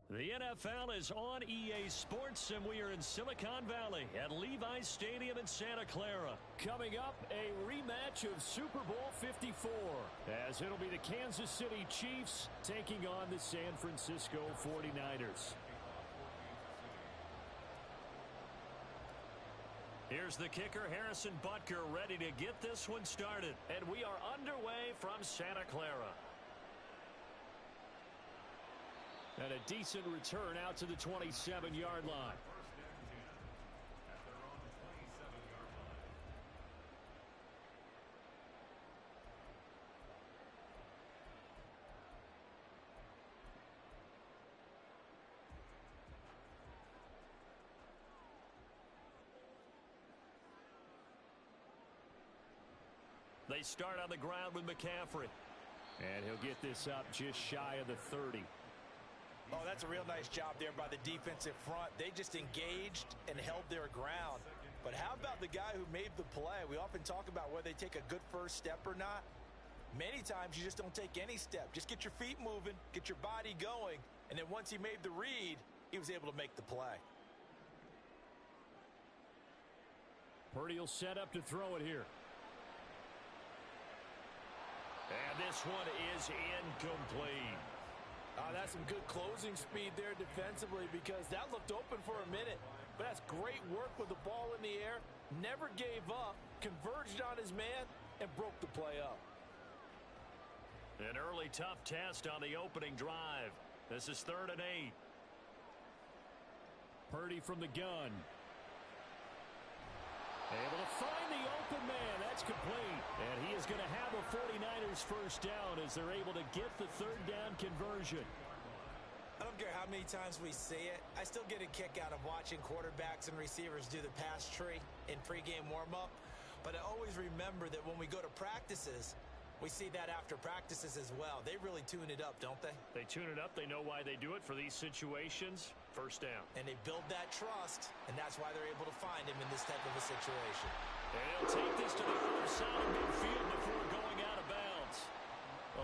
The NFL is on EA Sports, and we are in Silicon Valley at Levi's Stadium in Santa Clara. Coming up, a rematch of Super Bowl 54, as it'll be the Kansas City Chiefs taking on the San Francisco 49ers. Here's the kicker, Harrison Butker, ready to get this one started. And we are underway from Santa Clara. And a decent return out to the 27-yard line. They start on the ground with McCaffrey. And he'll get this up just shy of the 30. Oh, that's a real nice job there by the defensive front. They just engaged and held their ground. But how about the guy who made the play? We often talk about whether they take a good first step or not. Many times you just don't take any step. Just get your feet moving, get your body going, and then once he made the read, he was able to make the play. Purdy will set up to throw it here. And this one is incomplete. That's some good closing speed there defensively, because that looked open for a minute. But that's great work with the ball in the air. Never gave up, converged on his man, and broke the play up. An early tough test on the opening drive. This is 3rd and 8. Purdy from the gun. Able to find the open man. That's complete. And he is going to have a 49ers first down as they're able to get the 3rd down conversion. I don't care how many times we see it. I still get a kick out of watching quarterbacks and receivers do the pass tree in pregame warm-up. But I always remember that when we go to practices, we see that after practices as well. They really tune it up, don't they? They tune it up. They know why they do it for these situations. First down. And they build that trust, and that's why they're able to find him in this type of a situation. And he'll take this to the other side of midfield before going out of bounds.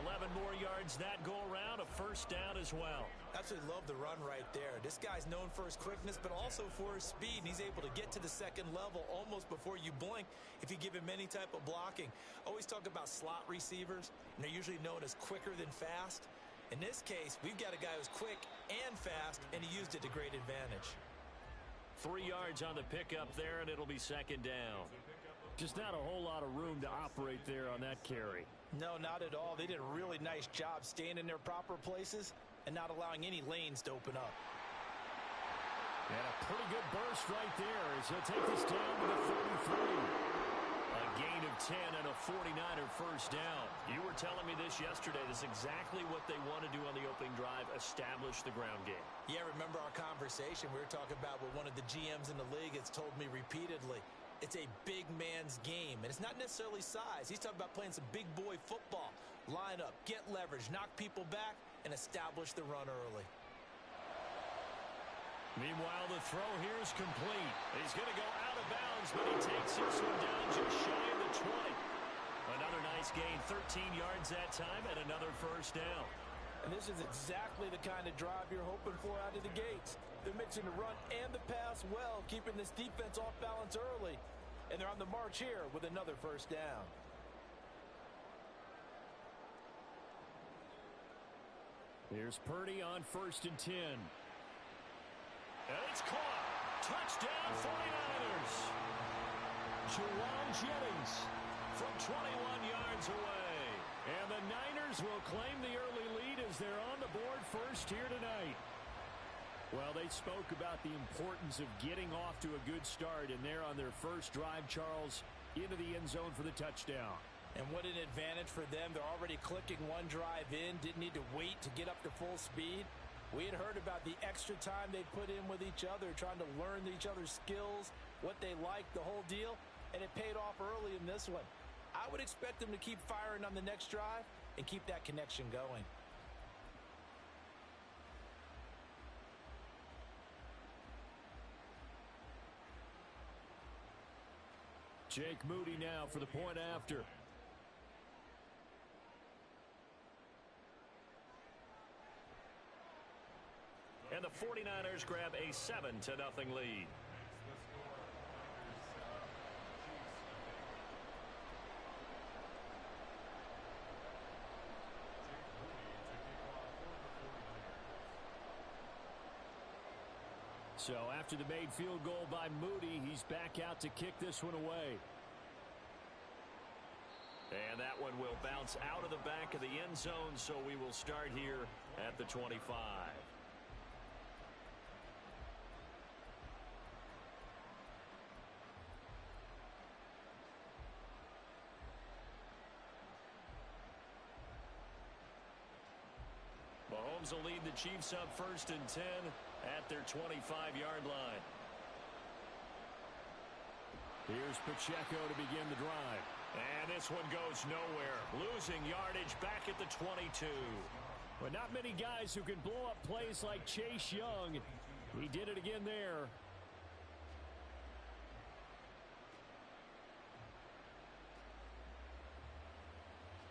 11 more yards that go around, a first down as well. Absolutely love the run right there. This guy's known for his quickness, but also for his speed. And he's able to get to the second level almost before you blink if you give him any type of blocking. Always talk about slot receivers, and they're usually known as quicker than fast. In this case, we've got a guy who's quick and fast, and he used it to great advantage. 3 yards on the pickup there, and it'll be 2nd down. Just not a whole lot of room to operate there on that carry. No, not at all. They did a really nice job staying in their proper places and not allowing any lanes to open up. And a pretty good burst right there as he'll take this down to the 33. A gain of 10 and a 49er first down. You were telling me this yesterday. This is exactly what they want to do on the opening drive, establish the ground game. Yeah, remember our conversation. We were talking about what one of the GMs in the league has told me repeatedly. It's a big man's game, and it's not necessarily size. He's talking about playing some big boy football. Line up, get leverage, knock people back, and establish the run early. Meanwhile, the throw here is complete. He's going to go out of bounds, but he takes this one down just shy of the 20. Another nice gain, 13 yards that time, and another first down. And this is exactly the kind of drive you're hoping for out of the gates. They're mixing the run and the pass well, keeping this defense off balance early. And they're on the march here with another first down. Here's Purdy on 1st and 10. And it's caught. Touchdown 49ers. Juwan Jennings from 21 yards away. And the Niners will claim the early lead as they're on the board first here tonight. Well, they spoke about the importance of getting off to a good start, and they're on their first drive, Charles, into the end zone for the touchdown. And what an advantage for them. They're already clicking one drive in, didn't need to wait to get up to full speed. We had heard about the extra time they put in with each other, trying to learn each other's skills, what they liked, the whole deal, and it paid off early in this one. I would expect them to keep firing on the next drive and keep that connection going. Jake Moody now for the point after. And 49ers grab a 7-0 lead. So after the made field goal by Moody, he's back out to kick this one away. And that one will bounce out of the back of the end zone, so we will start here at the 25. Mahomes will lead the Chiefs up 1st and 10 at their 25-yard line. Here's Pacheco to begin the drive. And this one goes nowhere. Losing yardage back at the 22. But not many guys who can blow up plays like Chase Young. He did it again there.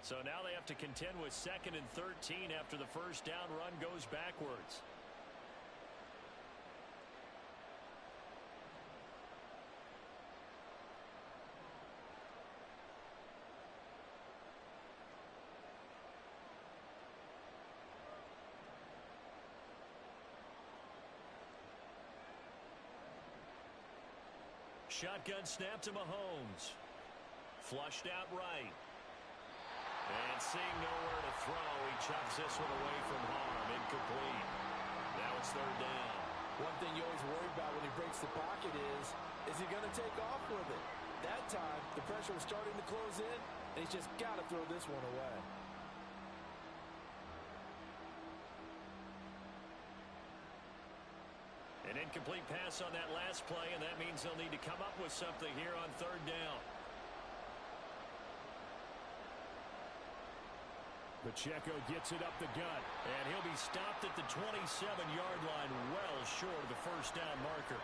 So now they have to contend with 2nd and 13 after the first down run goes backwards. Shotgun snap to Mahomes. Flushed out right. And seeing nowhere to throw, he chucks this one away from harm. Incomplete. Now it's 3rd down. One thing you always worry about when he breaks the pocket is he going to take off with it? That time, the pressure was starting to close in, and he's just got to throw this one away. An incomplete pass on that last play, and that means they'll need to come up with something here on 3rd down. Pacheco gets it up the gut, and he'll be stopped at the 27-yard line, well short of the first down marker.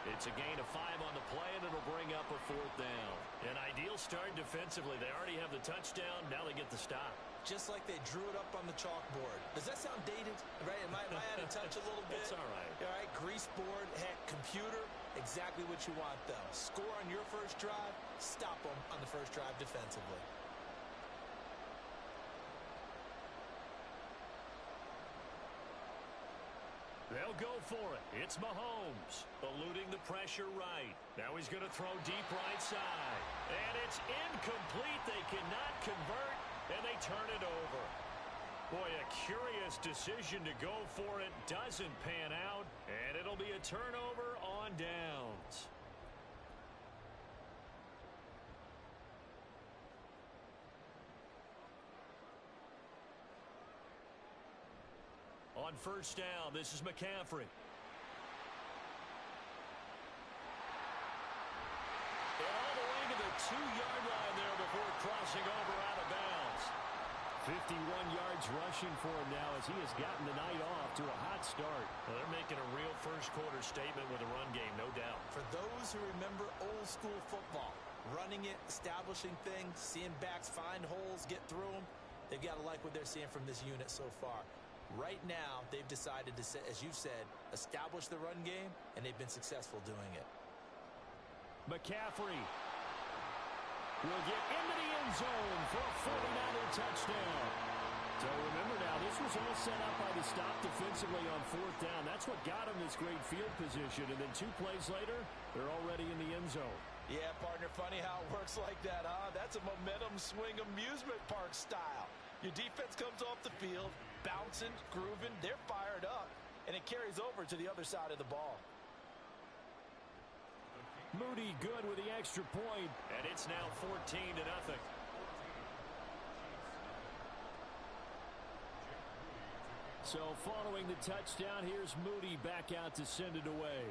It's a gain of 5 on the play, and it'll bring up a 4th down. An ideal start defensively. They already have the touchdown. Now they get the stop. Just like they drew it up on the chalkboard. Does that sound dated? Right? Am I out of touch a little bit? It's all right. All right, grease board, heck, computer, exactly what you want, though. Score on your first drive, stop them on the first drive defensively. They'll go for it. It's Mahomes, eluding the pressure right. Now he's going to throw deep right side. And it's incomplete. They cannot convert, and they turn it over. Boy, a curious decision to go for it. Doesn't pan out, and it'll be a turnover on downs. On 1st down, this is McCaffrey. And all the way to the 2-yard line there before crossing over out of bounds. 51 yards rushing for him now as he has gotten the night off to a hot start. Well, they're making a real first-quarter statement with a run game, no doubt. For those who remember old-school football, running it, establishing things, seeing backs find holes, get through them, they've got to like what they're seeing from this unit so far. Right now, they've decided to, as you said, establish the run game, and they've been successful doing it. McCaffrey will get into the end zone for a 49er touchdown. So remember now, this was all set up by the stop defensively on 4th down. That's what got him this great field position. And then 2 plays later, they're already in the end zone. Yeah, partner, funny how it works like that, huh? That's a momentum swing amusement park style. Your defense comes off the field, bouncing, grooving, they're fired up, and it carries over to the other side of the ball. Moody good with the extra point, and it's now 14-0. So following the touchdown, here's Moody back out to send it away.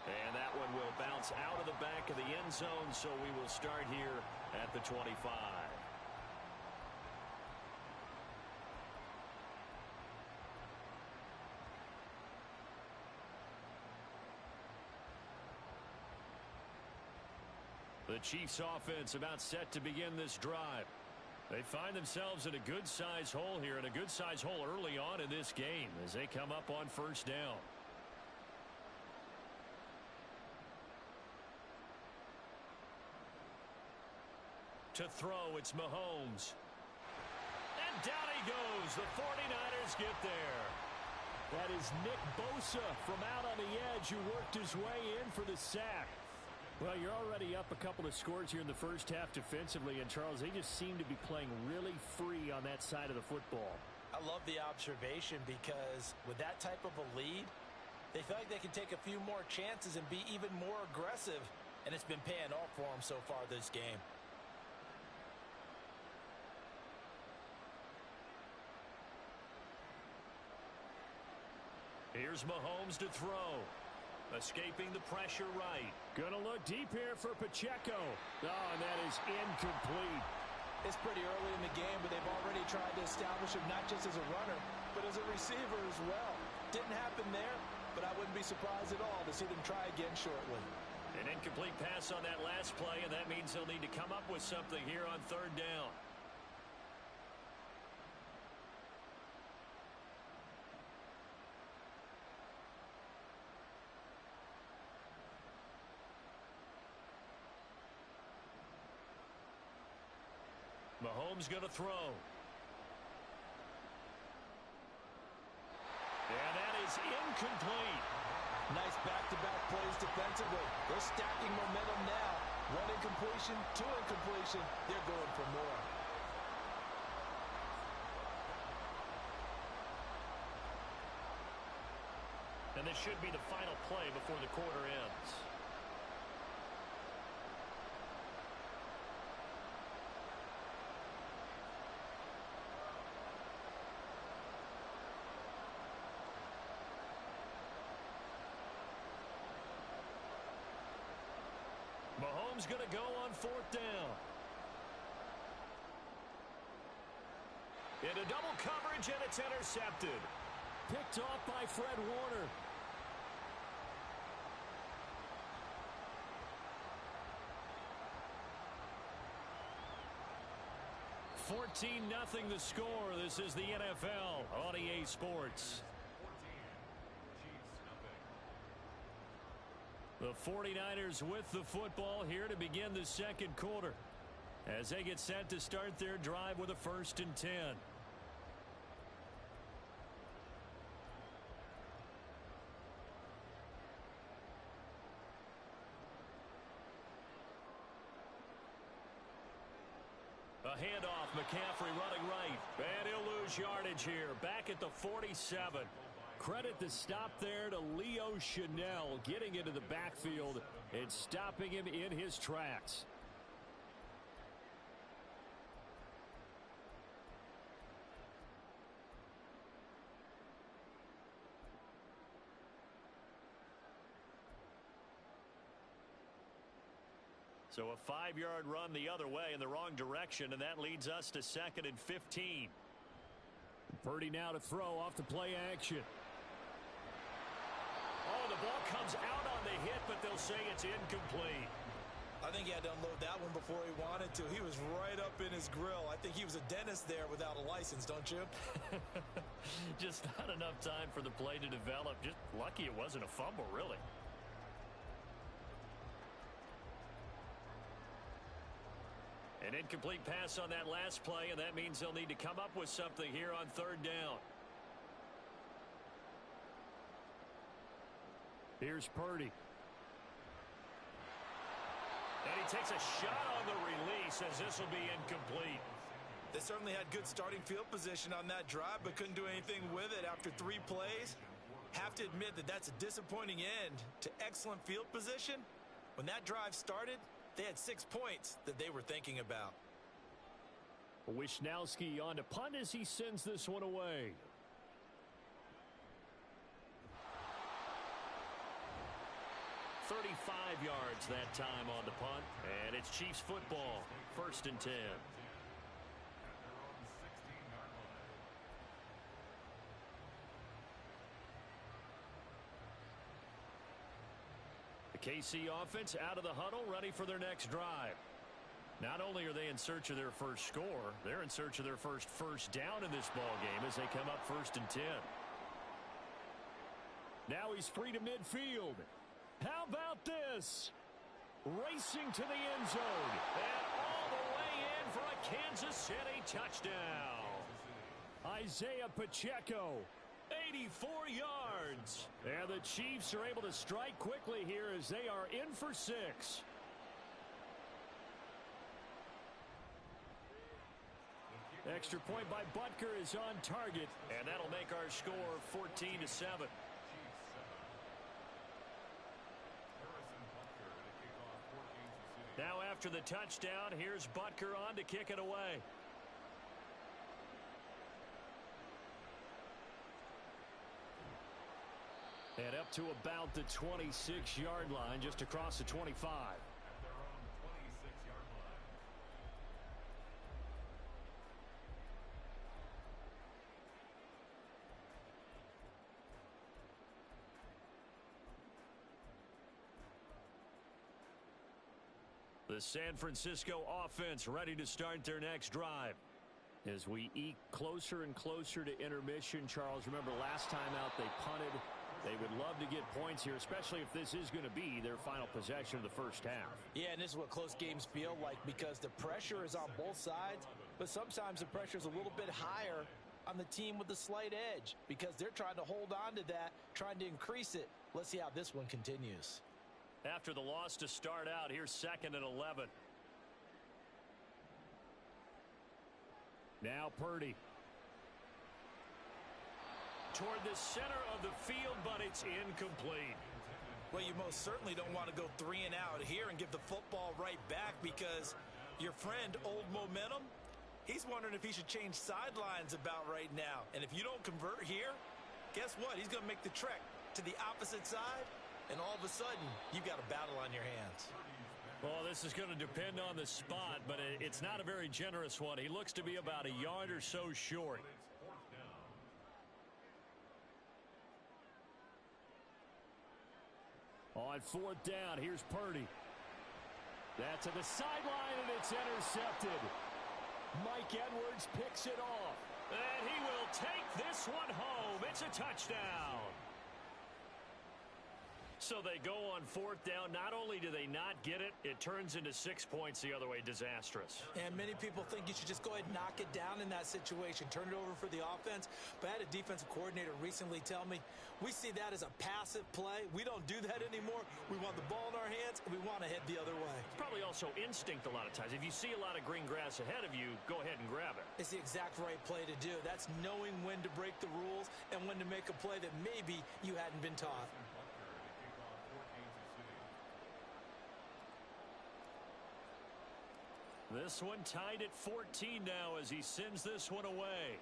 And that one will bounce out of the back of the end zone, so we will start here at the 25. The Chiefs offense about set to begin this drive. They find themselves in a good-sized hole here, and a good-sized hole early on in this game as they come up on first down. To throw, it's Mahomes. And down he goes. The 49ers get there. That is Nick Bosa from out on the edge who worked his way in for the sack. Well, you're already up a couple of scores here in the first half defensively, and Charles, they just seem to be playing really free on that side of the football. I love the observation because with that type of a lead, they feel like they can take a few more chances and be even more aggressive, and it's been paying off for them so far this game. Here's Mahomes to throw. Escaping the pressure right. Gonna look deep here for Pacheco. Oh, and that is incomplete. It's pretty early in the game, but they've already tried to establish him not just as a runner, but as a receiver as well. Didn't happen there, but I wouldn't be surprised at all to see them try again shortly. An incomplete pass on that last play, and that means they'll need to come up with something here on third down. Mahomes going to throw. And that is incomplete. Nice back-to-back plays defensively. They're stacking momentum now. One incompletion, two incompletion. They're going for more. And this should be the final play before the quarter ends. Mahomes going to go on fourth down. Into double coverage, and it's intercepted. Picked off by Fred Warner. (14-0) the score. This is the NFL on EA Sports. The 49ers with the football here to begin the second quarter as they get set to start their drive with a 1st and 10. A handoff, McCaffrey running right, and he'll lose yardage here, back at the 47. Credit the stop there to Leo Chanel, getting into the backfield and stopping him in his tracks. So a 5-yard run the other way in the wrong direction, and that leads us to 2nd and 15. Purdy now to throw off the play action. Oh, the ball comes out on the hit, but they'll say it's incomplete. I think he had to unload that one before he wanted to. He was right up in his grill. I think he was a dentist there without a license, don't you? Just not enough time for the play to develop. Just lucky it wasn't a fumble, really. An incomplete pass on that last play, and that means they'll need to come up with something here on third down. Here's Purdy. And he takes a shot on the release as this will be incomplete. They certainly had good starting field position on that drive, but couldn't do anything with it after 3 plays. Have to admit that that's a disappointing end to excellent field position. When that drive started, they had 6 points that they were thinking about. Wisnowski on to punt as he sends this one away. .35 yards that time on the punt, and it's Chiefs football, 1st and 10. The KC offense out of the huddle, ready for their next drive. Not only are they in search of their first score, they're in search of their first down in this ball game as they come up 1st and 10. Now he's free to midfield. How about this? Racing to the end zone. And all the way in for a Kansas City touchdown. Isaiah Pacheco, 84 yards. And the Chiefs are able to strike quickly here as they are in for 6. Extra point by Butker is on target, and that'll make our score 14-7. Now after the touchdown, here's Butker on to kick it away. And up to about the 26-yard line, just across the 25. The San Francisco offense ready to start their next drive. As we eke closer and closer to intermission, Charles, remember last time out they punted. They would love to get points here, especially if this is going to be their final possession of the first half. Yeah, and this is what close games feel like because the pressure is on both sides, but sometimes the pressure is a little bit higher on the team with the slight edge because they're trying to hold on to that, trying to increase it. Let's see how this one continues. After the loss to start out, here's 2nd and 11. Now Purdy. Toward the center of the field, but it's incomplete. Well, you most certainly don't want to go 3 and out here and give the football right back because your friend, Old Momentum, he's wondering if he should change sidelines about right now. And if you don't convert here, guess what? He's going to make the trek to the opposite side. And all of a sudden, you've got a battle on your hands. Well, this is going to depend on the spot, but it's not a very generous one. He looks to be about a yard or so short. On 4th down, here's Purdy. That's to the sideline, and it's intercepted. Mike Edwards picks it off. And he will take this one home. It's a touchdown. So they go on 4th down. Not only do they not get it, it turns into 6 points the other way. Disastrous. And many people think you should just go ahead and knock it down in that situation. Turn it over for the offense. But I had a defensive coordinator recently tell me, we see that as a passive play. We don't do that anymore. We want the ball in our hands, and we want to head the other way. It's probably also instinct a lot of times. If you see a lot of green grass ahead of you, go ahead and grab it. It's the exact right play to do. That's knowing when to break the rules and when to make a play that maybe you hadn't been taught. This one tied at 14 now as he sends this one away.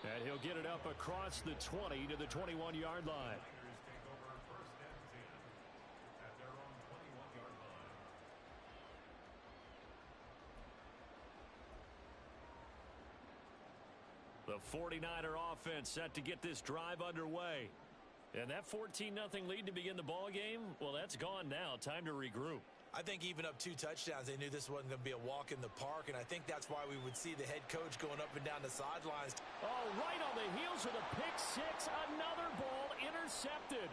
And he'll get it up across the 20 to the 21-yard line. The 49er offense set to get this drive underway. And that 14-0 lead to begin the ball game, well, that's gone now. Time to regroup. I think even up 2 touchdowns, they knew this wasn't going to be a walk in the park, and I think that's why we would see the head coach going up and down the sidelines. Oh, right on the heels of the pick 6, another ball intercepted.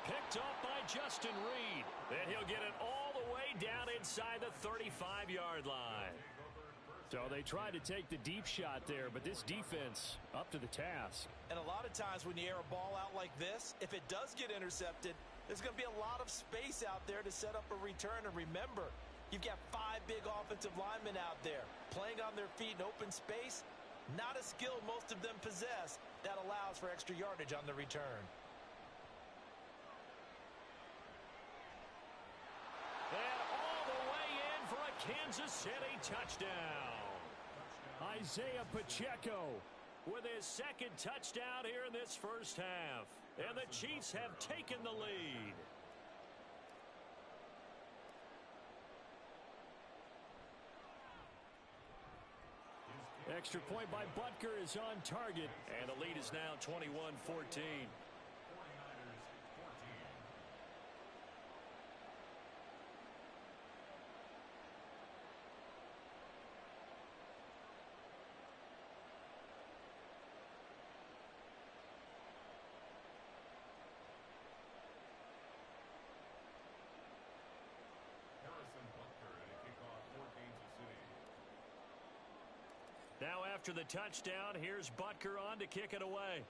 Picked off by Justin Reed. And he'll get it all the way down inside the 35-yard line. So they tried to take the deep shot there, but this defense up to the task. And a lot of times when you air a ball out like this, if it does get intercepted, there's going to be a lot of space out there to set up a return. And remember, you've got 5 big offensive linemen out there playing on their feet in open space. Not a skill most of them possess that allows for extra yardage on the return. And all the way in for a Kansas City touchdown. Isaiah Pacheco with his 2nd touchdown here in this first half. And the Chiefs have taken the lead. Extra point by Butker is on target. And the lead is now 21-14. Now after the touchdown, here's Butker on to kick it away.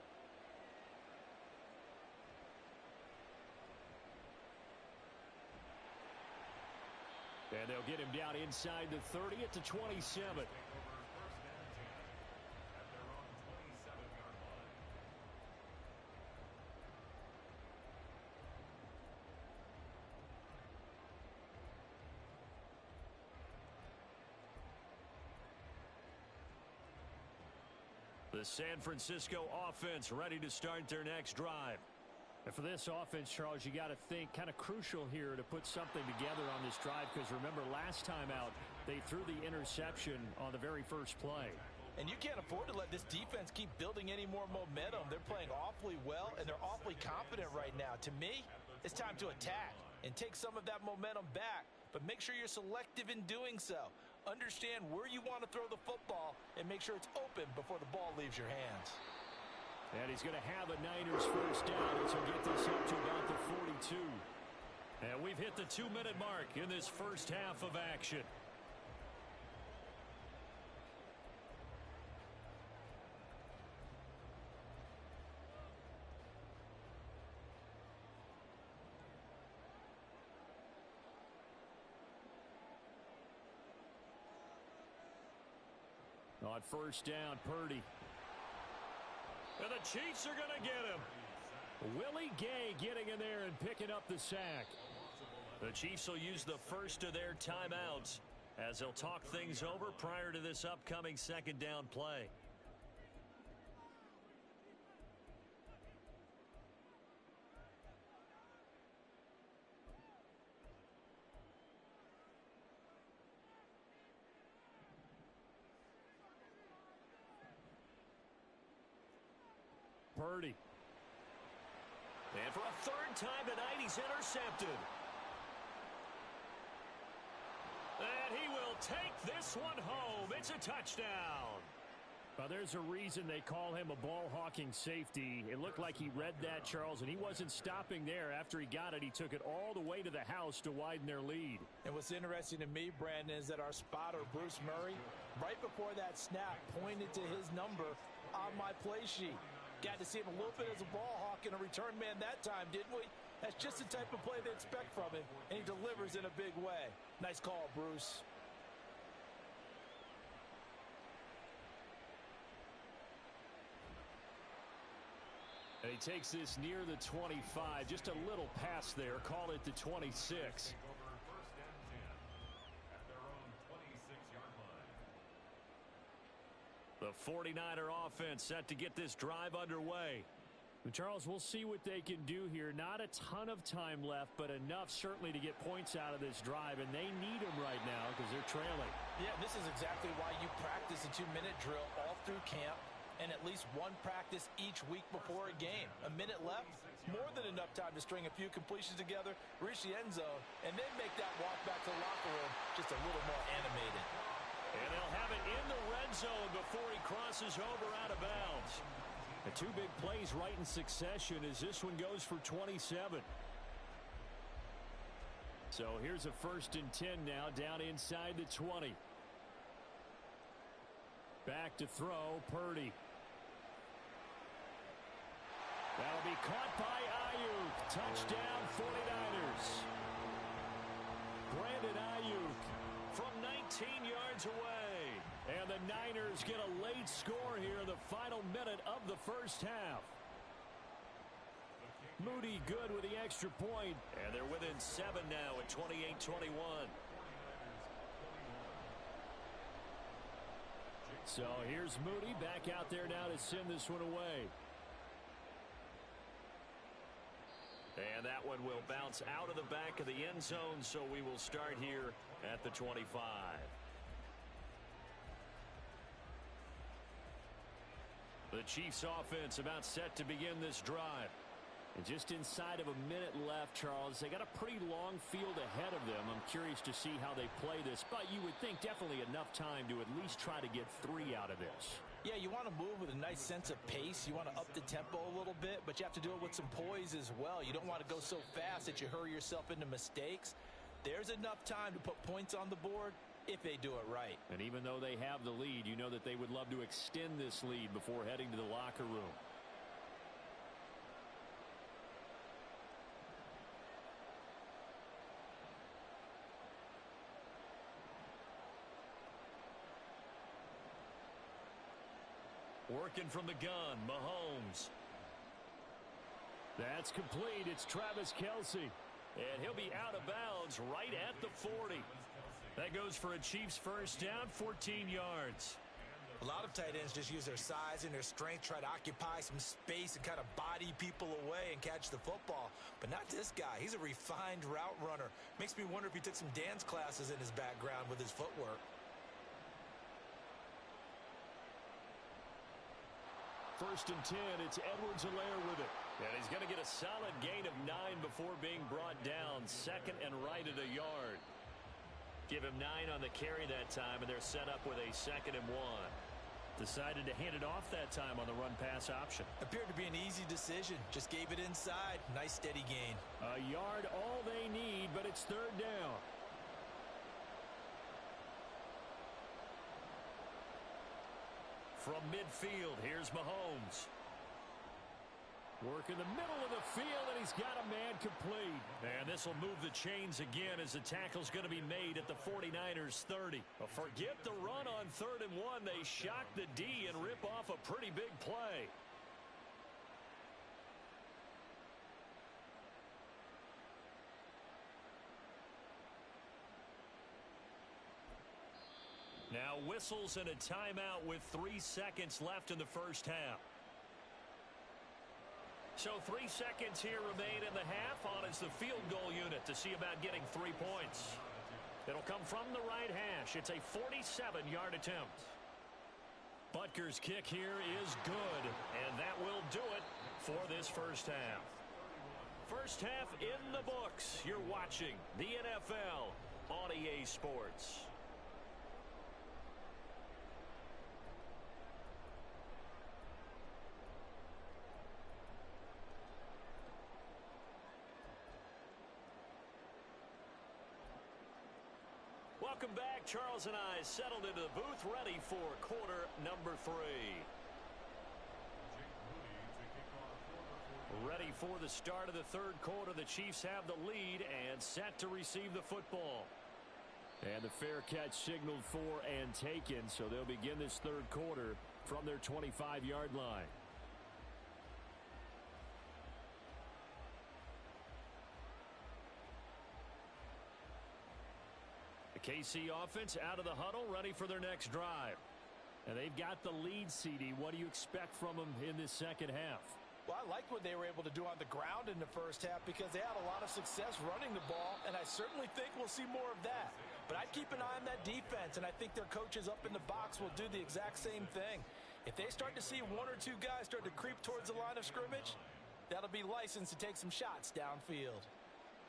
And they'll get him down inside the 30 at the 27. The San Francisco offense ready to start their next drive. And for this offense, Charles, you got to think kind of crucial here to put something together on this drive, because remember last time out they threw the interception on the very first play. And you can't afford to let this defense keep building any more momentum. They're playing awfully well, and they're awfully confident right now. To me, it's time to attack and take some of that momentum back, but make sure you're selective in doing so. Understand where you want to throw the football and make sure it's open before the ball leaves your hands. And he's going to have a Niners first down as he'll get this up to about the 42. And we've hit the 2-minute mark in this first half of action. On first down, Purdy. And the Chiefs are going to get him. Willie Gay getting in there and picking up the sack. The Chiefs will use the first of their timeouts as they'll talk things over prior to this upcoming second down play. Purdy. And for a third time tonight, he's intercepted. And he will take this one home. It's a touchdown. Well, there's a reason they call him a ball-hawking safety. It looked like he read that, Charles, and he wasn't stopping there. After he got it, he took it all the way to the house to widen their lead. And what's interesting to me, Brandon, is that our spotter, Bruce Murray, right before that snap, pointed to his number on my play sheet. Got to see him a little bit as a ball hawk and a return man that time, didn't we? That's just the type of play they expect from him, and he delivers in a big way. Nice call, Bruce. And he takes this near the 25. Just a little pass there. Call it the 26. The 49er offense set to get this drive underway. Charles, we'll see what they can do here. Not a ton of time left, but enough certainly to get points out of this drive, and they need them right now because they're trailing. Yeah, this is exactly why you practice a 2-minute drill all through camp and at least one practice each week before a game. A minute left, more than enough time to string a few completions together, reach the end zone, and then make that walk back to the locker room just a little more animated. And they'll have it in the red zone before he crosses over out of bounds. The two big plays right in succession as this one goes for 27. So here's a 1st and 10 now down inside the 20. Back to throw, Purdy. That'll be caught by Ayuk. Touchdown 49ers. Brandon Ayuk from 19 yards away. And the Niners get a late score here in the final minute of the first half. Moody good with the extra point. And they're within 7 now at 28-21. So here's Moody back out there now to send this one away. And that one will bounce out of the back of the end zone, so we will start here at the 25. The Chiefs offense about set to begin this drive. And just inside of a minute left, Charles, they got a pretty long field ahead of them. I'm curious to see how they play this, but you would think definitely enough time to at least try to get 3 out of this. Yeah, you want to move with a nice sense of pace. You want to up the tempo a little bit, but you have to do it with some poise as well. You don't want to go so fast that you hurry yourself into mistakes. There's enough time to put points on the board if they do it right. And even though they have the lead, you know that they would love to extend this lead before heading to the locker room. Working from the gun, Mahomes. That's complete. It's Travis Kelce. And he'll be out of bounds right at the 40. That goes for a Chiefs first down, 14 yards. A lot of tight ends just use their size and their strength, try to occupy some space and kind of body people away and catch the football. But not this guy. He's a refined route runner. Makes me wonder if he took some dance classes in his background with his footwork. First and 10, it's Edwards-Helaire with it. And he's going to get a solid gain of 9 before being brought down. Second and right at a yard. Give him 9 on the carry that time, and they're set up with a 2nd and 1. Decided to hand it off that time on the run-pass option. Appeared to be an easy decision. Just gave it inside. Nice steady gain. A yard all they need, but it's 3rd down. From midfield, here's Mahomes. Work in the middle of the field, and he's got a man complete. And this will move the chains again as the tackle's going to be made at the 49ers 30. But forget the run on 3rd and 1. They shock the D and rip off a pretty big play. Now whistles and a timeout with 3 seconds left in the first half. So 3 seconds here remain in the half. On is the field goal unit to see about getting 3 points. It'll come from the right hash. It's a 47-yard attempt. Butker's kick here is good, and that will do it for this first half. First half in the books. You're watching the NFL on EA Sports. Welcome back. Charles and I settled into the booth, ready for quarter number 3. Ready for the start of the 3rd quarter. The Chiefs have the lead and set to receive the football. And the fair catch signaled for and taken, so they'll begin this 3rd quarter from their 25-yard line. KC offense out of the huddle, ready for their next drive. And they've got the lead, CD. What do you expect from them in this second half? Well, I liked what they were able to do on the ground in the first half because they had a lot of success running the ball, and I certainly think we'll see more of that. But I'd keep an eye on that defense, and I think their coaches up in the box will do the exact same thing. If they start to see 1 or 2 guys start to creep towards the line of scrimmage, that'll be licensed to take some shots downfield.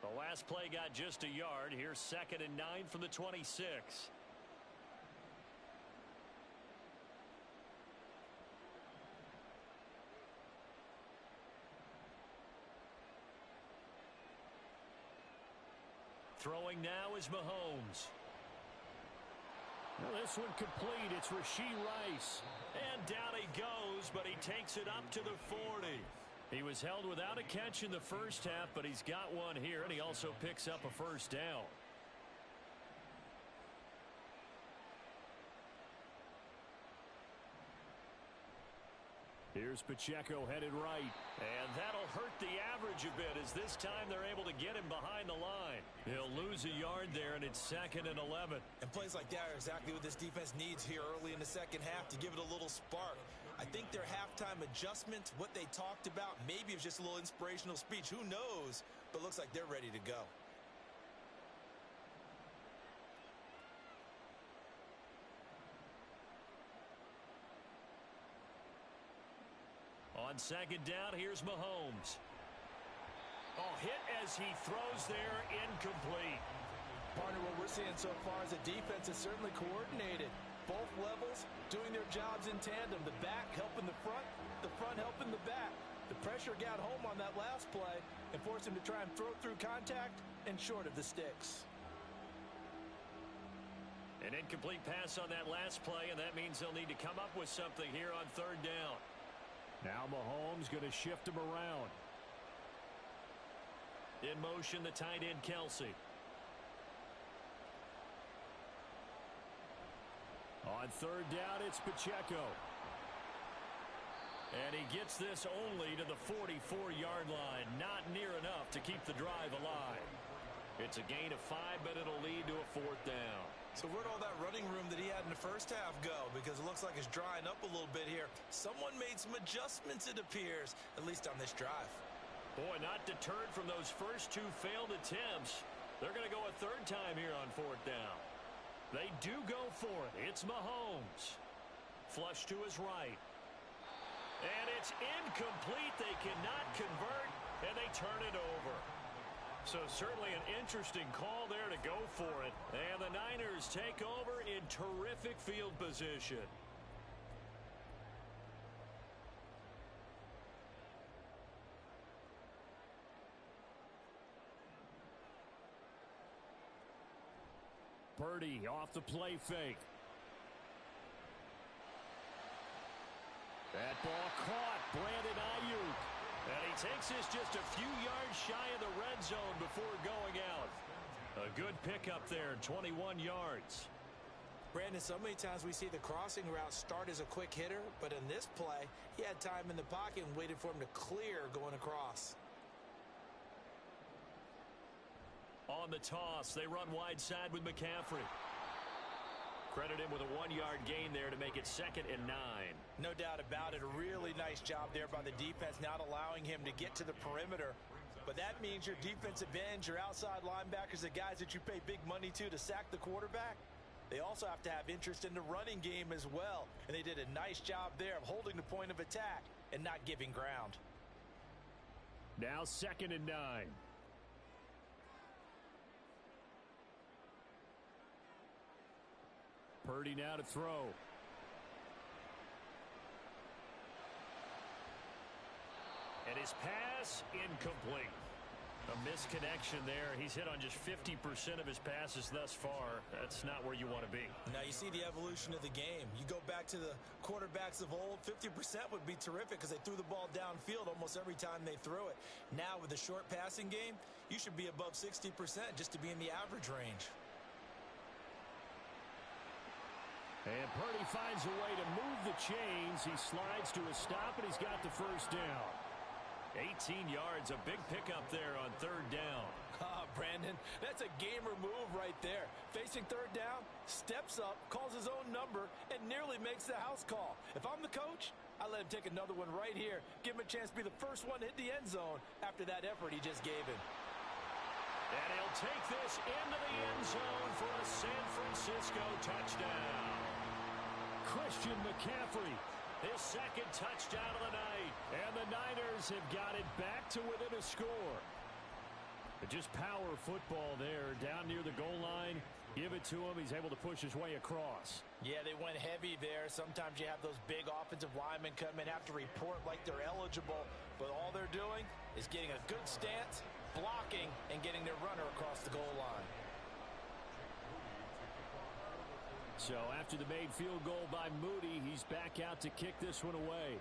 The last play got just a yard. Here's 2nd and 9 from the 26. Throwing now is Mahomes. Well, this one complete. It's Rashee Rice. And down he goes, but he takes it up to the 40. He was held without a catch in the first half, but he's got one here, and he also picks up a first down. Here's Pacheco headed right. And that'll hurt the average a bit as this time they're able to get him behind the line. He'll lose a yard there, and it's 2nd and 11. And plays like that are exactly what this defense needs here early in the second half to give it a little spark. I think their halftime adjustment, what they talked about, maybe it was just a little inspirational speech. Who knows? But looks like they're ready to go. On 2nd down, here's Mahomes. Oh, hit as he throws there, incomplete. Partner, what we're seeing so far is the defense is certainly coordinated. Both levels doing their jobs in tandem. The back helping the front helping the back. The pressure got home on that last play and forced him to try and throw through contact and short of the sticks. An incomplete pass on that last play, and that means they'll need to come up with something here on third down. Now Mahomes going to shift him around. In motion, the tight end, Kelsey. On third down, it's Pacheco. And he gets this only to the 44-yard line. Not near enough to keep the drive alive. It's a gain of 5, but it'll lead to a fourth down. So where'd all that running room that he had in the first half go? Because it looks like it's drying up a little bit here. Someone made some adjustments, it appears, at least on this drive. Boy, not deterred from those first two failed attempts. They're going to go a third time here on fourth down. They do go for it. It's Mahomes. Flush to his right. And it's incomplete. They cannot convert, and they turn it over. So certainly an interesting call there to go for it. And the Niners take over in terrific field position. Purdy off the play fake. That ball caught. Brandon Ayuk. And he takes this just a few yards shy of the red zone before going out. A good pickup there, 21 yards. Brandon, so many times we see the crossing route start as a quick hitter, but in this play, he had time in the pocket and waited for him to clear going across. On the toss, they run wide side with McCaffrey. Credit him with a 1-yard gain there to make it 2nd and 9. No doubt about it. A really nice job there by the defense, not allowing him to get to the perimeter. But that means your defensive ends, your outside linebackers, the guys that you pay big money to sack the quarterback, they also have to have interest in the running game as well. And they did a nice job there of holding the point of attack and not giving ground. Now 2nd and 9. Purdy now to throw. And his pass incomplete. A misconnection there. He's hit on just 50% of his passes thus far. That's not where you want to be. Now you see the evolution of the game. You go back to the quarterbacks of old, 50% would be terrific because they threw the ball downfield almost every time they threw it. Now with the short passing game, you should be above 60% just to be in the average range. And Purdy finds a way to move the chains. He slides to a stop, and he's got the first down. 18 yards, a big pickup there on third down. Brandon, that's a gamer move right there. Facing third down, steps up, calls his own number, and nearly makes the house call. If I'm the coach, I let him take another one right here. Give him a chance to be the first one to hit the end zone after that effort he just gave him. And he'll take this into the end zone for a San Francisco touchdown. Christian McCaffrey. His 2nd touchdown of the night. And the Niners have got it back to within a score. But just power football there. Down near the goal line. Give it to him. He's able to push his way across. Yeah, they went heavy there. Sometimes you have those big offensive linemen come in, have to report like they're eligible. But all they're doing is getting a good stance, blocking, and getting their runner across the goal line. So after the made field goal by Moody, he's back out to kick this one away.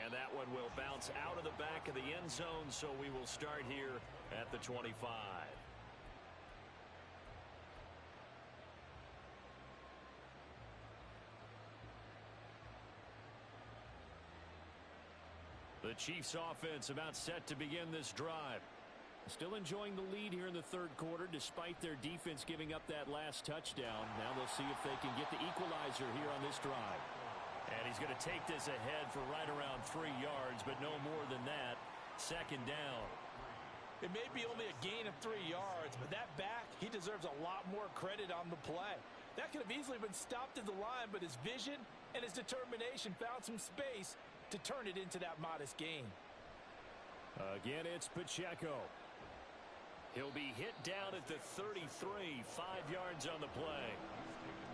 And that one will bounce out of the back of the end zone, so we will start here at the 25. The Chiefs offense about set to begin this drive. Still enjoying the lead here in the third quarter despite their defense giving up that last touchdown. Now they'll see if they can get the equalizer here on this drive. And he's going to take this ahead for right around 3 yards, but no more than that. 2nd down. It may be only a gain of 3 yards, but that back, he deserves a lot more credit on the play. That could have easily been stopped at the line, but his vision and his determination found some space to turn it into that modest gain. Again, it's Pacheco. He'll be hit down at the 33, 5 yards on the play.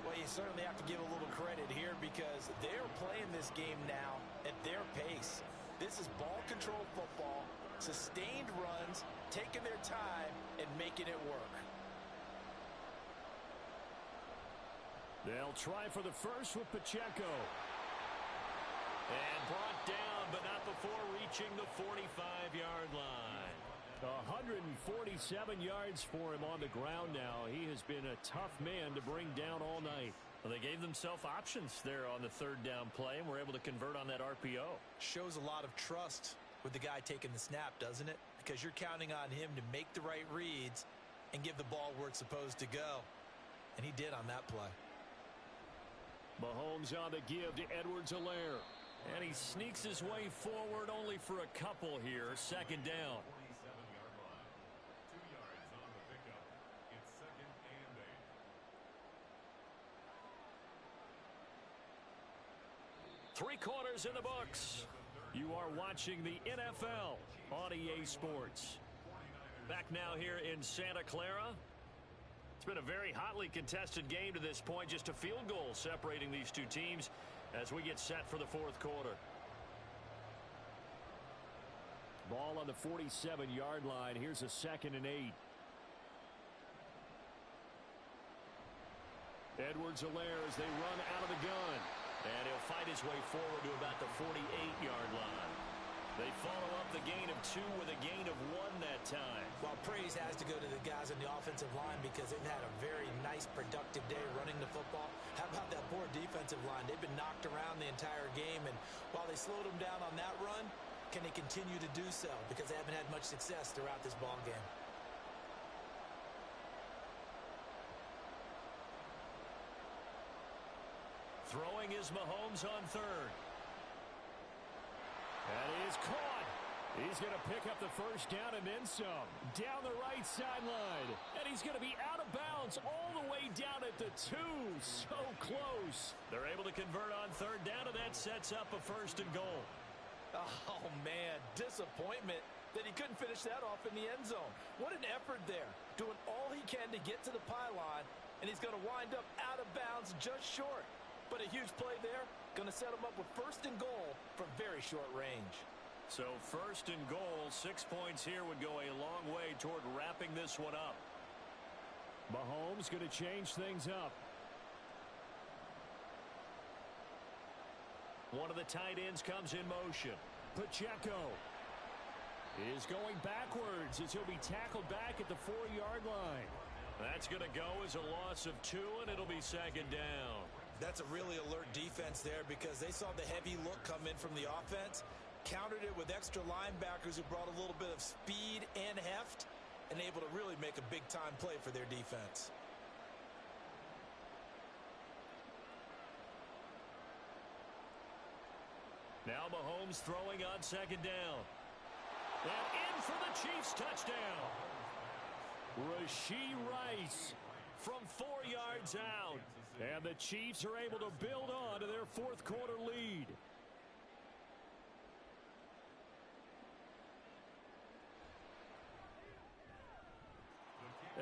Well, you certainly have to give a little credit here because they're playing this game now at their pace. This is ball control football, sustained runs, taking their time, and making it work. They'll try for the first with Pacheco. And brought down, but not before reaching the 45-yard line. 147 yards for him on the ground now. He has been a tough man to bring down all night. Well, they gave themselves options there on the third down play and were able to convert on that RPO. Shows a lot of trust with the guy taking the snap, doesn't it? Because you're counting on him to make the right reads and give the ball where it's supposed to go. And he did on that play. Mahomes on the give to Edwards-Helaire. And he sneaks his way forward only for a couple here. Second down. 3 quarters in the books. You are watching the NFL on EA Sports. Back now here in Santa Clara. It's been a very hotly contested game to this point. Just a field goal separating these two teams as we get set for the fourth quarter. Ball on the 47-yard line. Here's a 2nd and 8. Edwards-Helaire as they run out of the gun. And he'll fight his way forward to about the 48-yard line. They follow up the gain of 2 with a gain of 1 that time. Well, praise has to go to the guys on the offensive line because they've had a very nice, productive day running the football. How about that poor defensive line? They've been knocked around the entire game, and while they slowed them down on that run, can they continue to do so? Because they haven't had much success throughout this ball game. Throwing is Mahomes on third. That is caught. He's going to pick up the first down and then some. Down the right sideline. And he's going to be out of bounds all the way down at the 2. So close. They're able to convert on third down, and that sets up a 1st and goal. Oh, man, disappointment that he couldn't finish that off in the end zone. What an effort there. Doing all he can to get to the pylon, and he's going to wind up out of bounds just short. But a huge play there, going to set him up with 1st and goal from very short range. So 1st and goal, 6 points here would go a long way toward wrapping this one up. Mahomes going to change things up. One of the tight ends comes in motion. Pacheco is going backwards as he'll be tackled back at the 4-yard line. That's going to go as a loss of 2, and it'll be 2nd down. That's a really alert defense there because they saw the heavy look come in from the offense, countered it with extra linebackers who brought a little bit of speed and heft, and able to really make a big-time play for their defense. Now Mahomes throwing on 2nd down. And in for the Chiefs touchdown. Rashee Rice from 4 yards out. And the Chiefs are able to build on to their 4th quarter lead.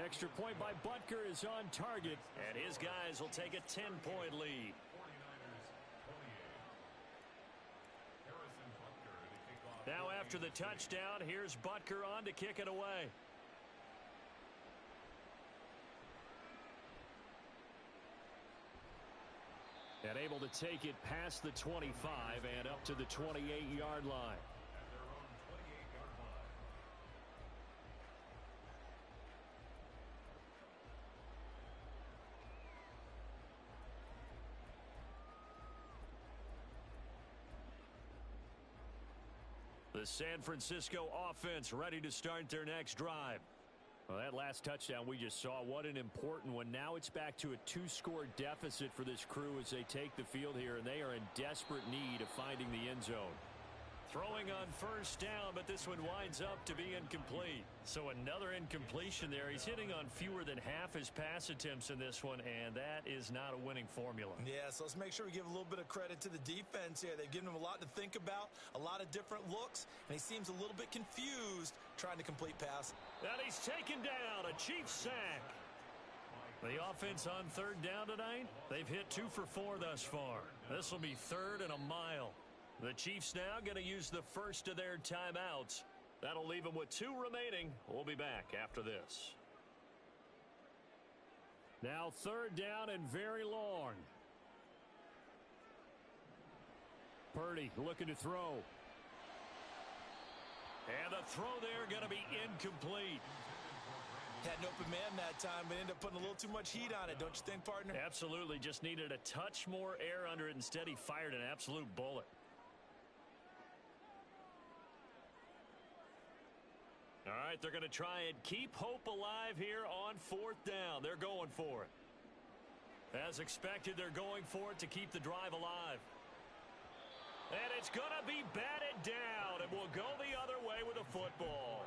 Extra point by Butker is on target. And his guys will take a 10-point lead. Now after the touchdown, here's Butker on to kick it away. And able to take it past the 25 and up to the 28-yard line. The San Francisco offense ready to start their next drive. Well, that last touchdown we just saw, what an important one. Now it's back to a 2-score deficit for this crew as they take the field here, and they are in desperate need of finding the end zone. Throwing on 1st down, but this one winds up to be incomplete. So another incompletion there. He's hitting on fewer than half his pass attempts in this one, and that is not a winning formula. Yeah, so let's make sure we give a little bit of credit to the defense here. They've given him a lot to think about, a lot of different looks, and he seems a little bit confused trying to complete pass. And he's taken down, a Chiefs sack. The offense on 3rd down tonight, they've hit 2 for 4 thus far. This will be 3rd and a mile. The Chiefs now going to use the first of their timeouts. That'll leave them with 2 remaining. We'll be back after this. Now 3rd down and very long. Purdy looking to throw. And the throw there going to be incomplete. Had an open man that time, but ended up putting a little too much heat on it, don't you think, partner? Absolutely. Just needed a touch more air under it. Instead, he fired an absolute bullet. All right, they're going to try and keep hope alive here on 4th down. They're going for it. As expected, they're going for it to keep the drive alive. And it's going to be batted down, and we'll go the other way with the football.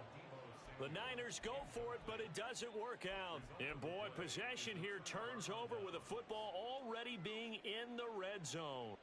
The Niners go for it, but it doesn't work out. And, boy, possession here turns over with the football already being in the red zone.